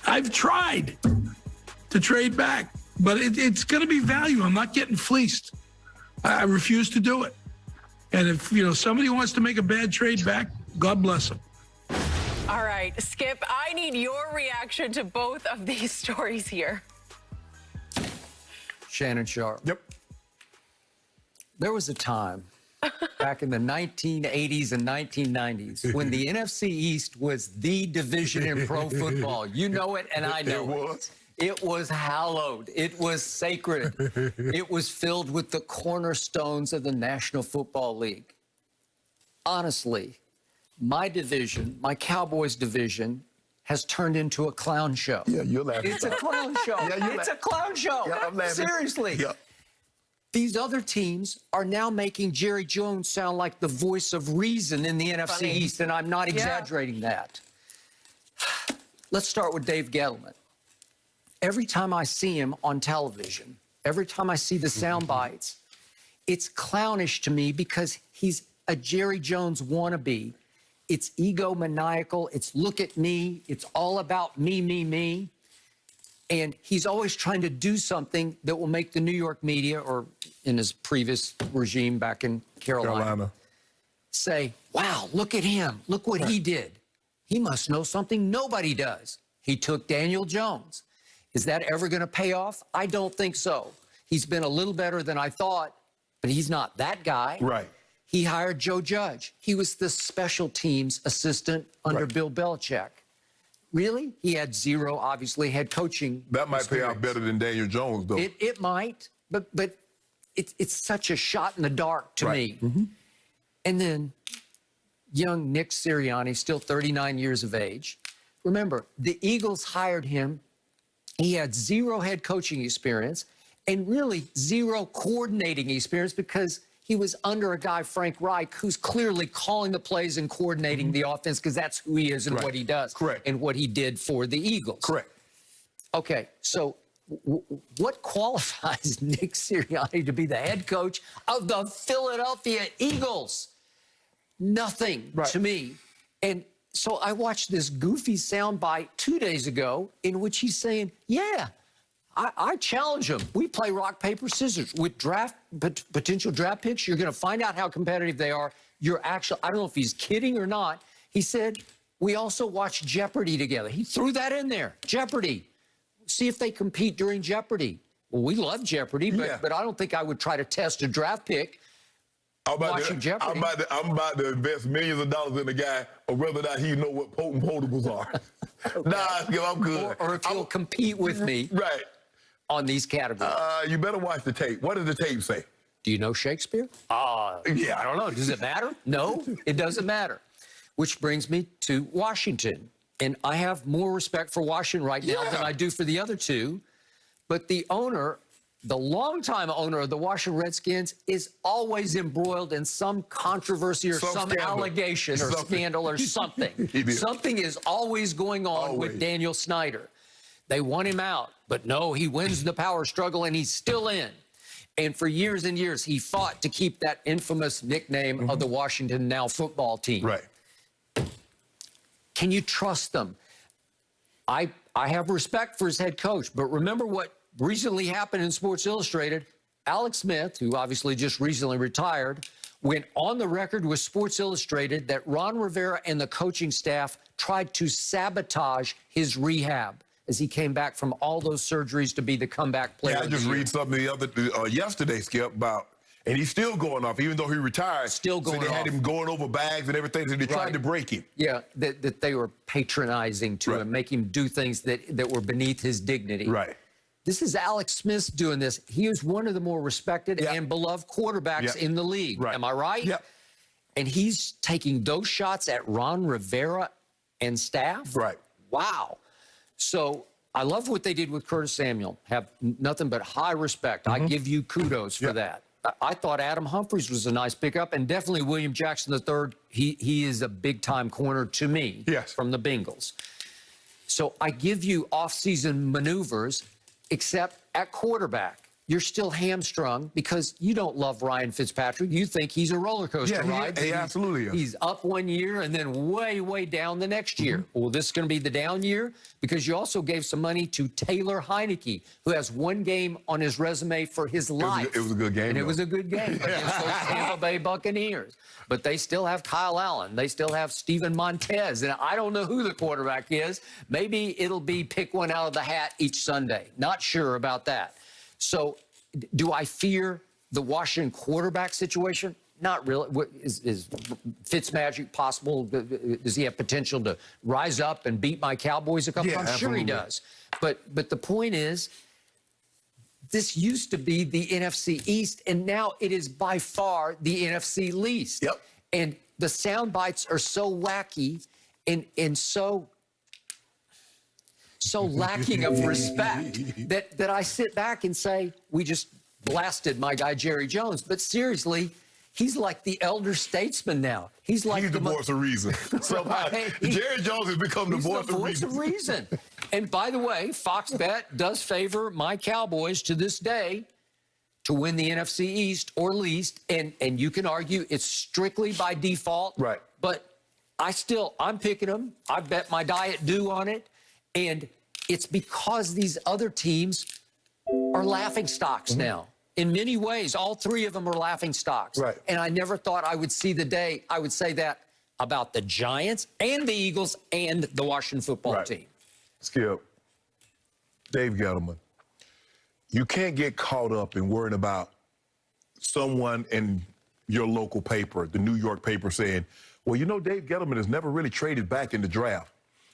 I've tried to trade back, but it's going to be value. I'm not getting fleeced. I refuse to do it. And if, somebody wants to make a bad trade back, God bless them. All right, Skip, I need your reaction to both of these stories here. Shannon Sharp. Yep. There was a time back in the 1980s and 1990s when the NFC East was the division in pro football. You know it, and I know it. It was hallowed. It was sacred. It was filled with the cornerstones of the National Football League. Honestly, my division, my Cowboys division, has turned into a clown show. Yeah, you're laughing. It's a clown show. It's a clown show. Yeah, I'm laughing. Seriously. Yeah. These other teams are now making Jerry Jones sound like the voice of reason in the NFC East, and I'm not exaggerating that. Let's start with Dave Gettleman. Every time I see him on television, every time I see the sound bites, it's clownish to me because he's a Jerry Jones wannabe. It's egomaniacal. It's look at me. It's all about me, me, me. And he's always trying to do something that will make the New York media, or in his previous regime back in Carolina, say, wow, look at him. Look what he did. He must know something nobody does. He took Daniel Jones. Is that ever going to pay off? I don't think so. He's been a little better than I thought, but he's not that guy. Right. He hired Joe Judge. He was the special teams assistant under Bill Belichick. Really? He had zero, obviously, head coaching. That might pay out better than Daniel Jones, though. It might, but it's such a shot in the dark to me. And then young Nick Sirianni, still 39 years of age. Remember, the Eagles hired him. He had zero head coaching experience and really zero coordinating experience because he was under a guy, Frank Reich, who's clearly calling the plays and coordinating the offense because that's who he is and what he does. Correct. And what he did for the Eagles. Correct. Okay, so what qualifies Nick Sirianni to be the head coach of the Philadelphia Eagles? Nothing to me. And so I watched this goofy soundbite 2 days ago in which he's saying, yeah, I challenge them. We play rock, paper, scissors. With potential draft picks, you're going to find out how competitive they are. I don't know if he's kidding or not. He said, we also watch Jeopardy together. He threw that in there, Jeopardy. See if they compete during Jeopardy. Well, we love Jeopardy, but I don't think I would try to test a draft pick watching Jeopardy. I'm about to invest millions of dollars in a guy, or whether or not he know what potent potables are. Nah, I'm good. Or if he'll compete with me on these categories. You better watch the tape. What does the tape say? Do you know Shakespeare? Yeah, I don't know. Does it matter? No, it doesn't matter. Which brings me to Washington. And I have more respect for Washington right now than I do for the other two. But the owner, the longtime owner of the Washington Redskins, is always embroiled in some controversy or some allegation or scandal or something. Something is always going on with Daniel Snyder. They want him out, but no, he wins the power struggle and he's still in. And for years and years, he fought to keep that infamous nickname of the Washington Now football team. Right. Can you trust them? I have respect for his head coach, but remember what recently happened in Sports Illustrated. Alex Smith, who obviously just recently retired, went on the record with Sports Illustrated that Ron Rivera and the coaching staff tried to sabotage his rehab as he came back from all those surgeries to be the comeback player. Yeah, I just read something yesterday, Skip, about, and he's still going off, even though he retired. Still going off. So they had him going over bags and everything, so they tried to break him. Yeah, that they were patronizing to him, make him do things that were beneath his dignity. Right. This is Alex Smith doing this. He is one of the more respected and beloved quarterbacks in the league. Am I right? Yep. And he's taking those shots at Ron Rivera and staff? Right. Wow. So I love what they did with Curtis Samuel. Have nothing but high respect. I give you kudos for that. I thought Adam Humphries was a nice pickup, and definitely William Jackson III. He is a big-time corner to me from the Bengals. So I give you off-season maneuvers, except at quarterback. you're still hamstrung because you don't love Ryan Fitzpatrick. You think he's a roller coaster ride. He absolutely is. He's up one year and then way, way down the next year. Well, this is going to be the down year because you also gave some money to Taylor Heineke, who has one game on his resume for his life. It was a good game. And it was a good game against those Tampa Bay Buccaneers. But they still have Kyle Allen. They still have Steven Montez. And I don't know who the quarterback is. Maybe it'll be pick one out of the hat each Sunday. Not sure about that. So do I fear the Washington quarterback situation? Not really. Is Fitzmagic possible? Does he have potential to rise up and beat my Cowboys a couple times? I'm sure he does. But the point is, this used to be the NFC East, and now it is by far the NFC least. Yep. And the sound bites are so wacky and so lacking of respect that I sit back and say, we just blasted my guy Jerry Jones. But seriously, he's like the elder statesman now. He's like the voice of reason. Somehow, Jerry Jones has become the voice of reason. And by the way, Fox Bet does favor my Cowboys to this day to win the NFC East or least. And you can argue it's strictly by default. Right. But I'm picking them. I bet my diet due on it. And it's because these other teams are laughing stocks now. In many ways, all three of them are laughing stocks. Right. And I never thought I would see the day I would say that about the Giants and the Eagles and the Washington football team. Skip, Dave Gettleman, you can't get caught up in worrying about someone in your local paper, the New York paper, saying, well, you know, Dave Gettleman has never really traded back in the draft.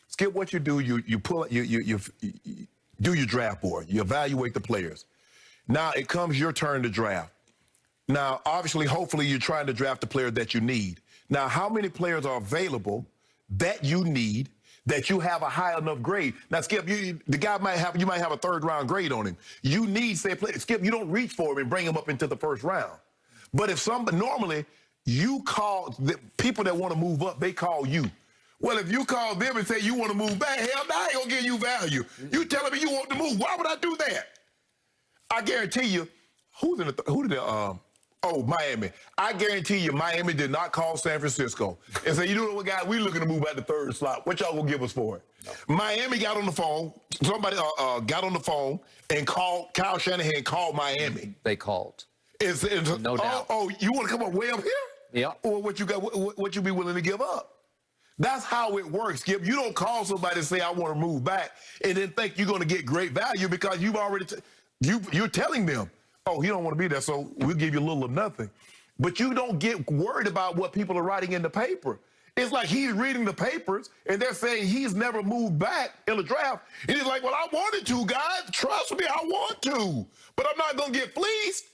Skip, what you do, you do your draft board. You evaluate the players. Now it comes your turn to draft. Now, obviously, hopefully, you're trying to draft the player that you need. Now, how many players are available that you need, that you have a high enough grade? Now, Skip, you might have a third-round grade on him. You need, say, play. Skip, you don't reach for him and bring him up into the first round. But if normally, you call the people that want to move up, they call you. Well, if you call them and say you want to move back, hell, I ain't gonna give you value. You telling me you want to move? Why would I do that? I guarantee you, Miami. I guarantee you, Miami did not call San Francisco and say, you know what, guys, we looking to move at the third slot. What y'all gonna give us for it? No. Miami got on the phone. Somebody got on the phone and called. Kyle Shanahan called Miami. They called. No doubt. Oh, you want to come up way up here? Yeah. Or what you be willing to give up? That's how it works, Skip. You don't call somebody and say, I want to move back, and then think you're going to get great value because you've already, you're telling them, oh, he don't want to be there, so we'll give you a little of nothing. But you don't get worried about what people are writing in the paper. It's like he's reading the papers, and they're saying he's never moved back in the draft. And he's like, well, I wanted to, guys. Trust me, I want to. But I'm not going to get fleeced.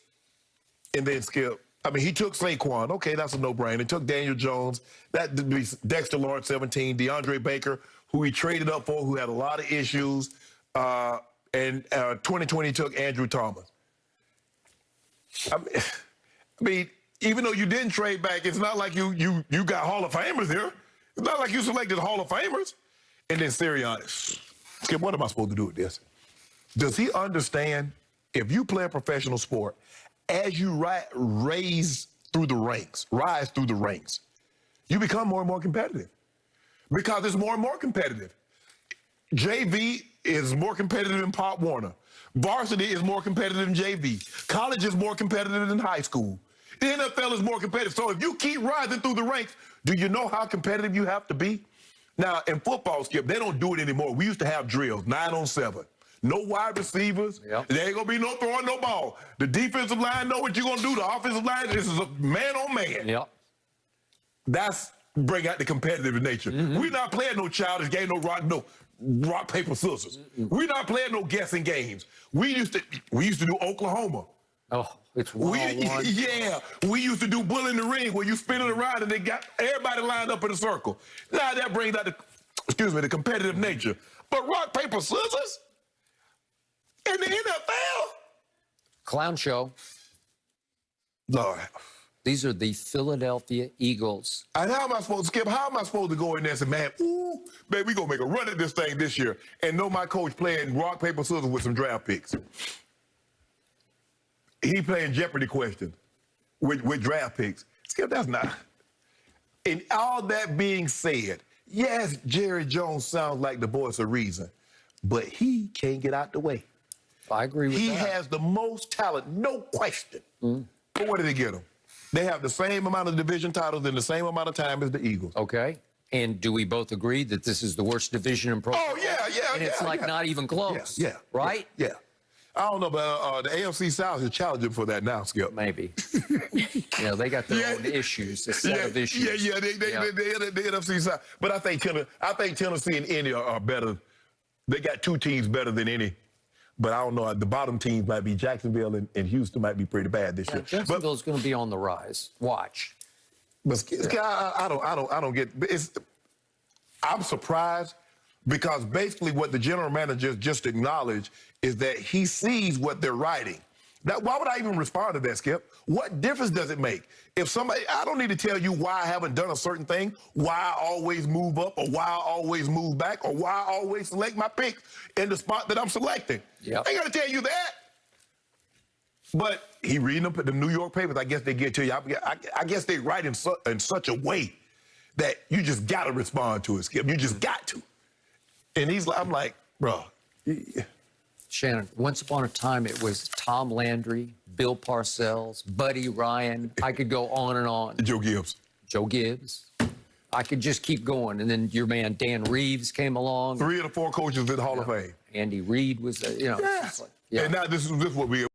And then, Skip, I mean, he took Saquon. Okay, that's a no-brainer. He took Daniel Jones. That would be Dexter Lawrence, 17. DeAndre Baker, who he traded up for, who had a lot of issues. And 2020 took Andrew Thomas. I mean, even though you didn't trade back, it's not like you got Hall of Famers here. It's not like you selected Hall of Famers. And then Sirianni. Skip, what am I supposed to do with this? Does he understand if you play a professional sport, as you rise through the ranks, you become more and more competitive because it's more and more competitive. JV is more competitive than Pop Warner. Varsity is more competitive than JV. College is more competitive than high school. The NFL is more competitive. So if you keep rising through the ranks, do you know how competitive you have to be? Now, in football, Skip, they don't do it anymore. We used to have drills, 9-on-7. No wide receivers. Yep. There ain't going to be no throwing no ball. The defensive line know what you're going to do. The offensive line, this is a man-on-man. Yep. That's bring out the competitive nature. Mm-hmm. We're not playing no childish game, no rock, paper, scissors. Mm-hmm. We're not playing no guessing games. We used to do Oklahoma. Oh, it's one-on-one. Yeah. We used to do Bull in the Ring where you spin it around and they got everybody lined up in a circle. Now that brings out the competitive nature. But rock, paper, scissors? In the NFL? Clown show. Lord. These are the Philadelphia Eagles. And how am I supposed to, Skip, how am I supposed to go in there and say, man, ooh, baby, we going to make a run at this thing this year and know my coach playing rock, paper, scissors with some draft picks? he playing Jeopardy questions with draft picks. Skip, that's not. And all that being said, yes, Jerry Jones sounds like the voice of reason, but he can't get out the way. I agree with He that. has the most talent, no question. But where did they get him? They have the same amount of division titles in the same amount of time as the Eagles. Okay. And do we both agree that this is the worst division in pro football? Oh, yeah. And it's not even close. Yeah. Right? Yeah. I don't know, but the AFC South is challenging for that now, Skip. Maybe. They got their own issues, a set of issues. Yeah. The NFC South. But I think Tennessee and Indy are better. They got two teams better than any. But I don't know. The bottom teams might be Jacksonville and Houston might be pretty bad this year. Jacksonville's going to be on the rise. Watch. But I don't get. I'm surprised because basically what the general manager just acknowledged is that he sees what they're writing. Now, why would I even respond to that, Skip? What difference does it make? If somebody, I don't need to tell you why I haven't done a certain thing, why I always move up, or why I always move back, or why I always select my pick in the spot that I'm selecting. Yep. I ain't got to tell you that. But he reading them, the New York papers, I guess they get to you. I guess they write in such a way that you just got to respond to it, Skip. You just got to. And I'm like, bro. Shannon, once upon a time, it was Tom Landry, Bill Parcells, Buddy Ryan. I could go on and on. Joe Gibbs. Joe Gibbs. I could just keep going. And then your man Dan Reeves came along. 3 of the 4 coaches in the Hall of Fame. Andy Reid was, And now this is what we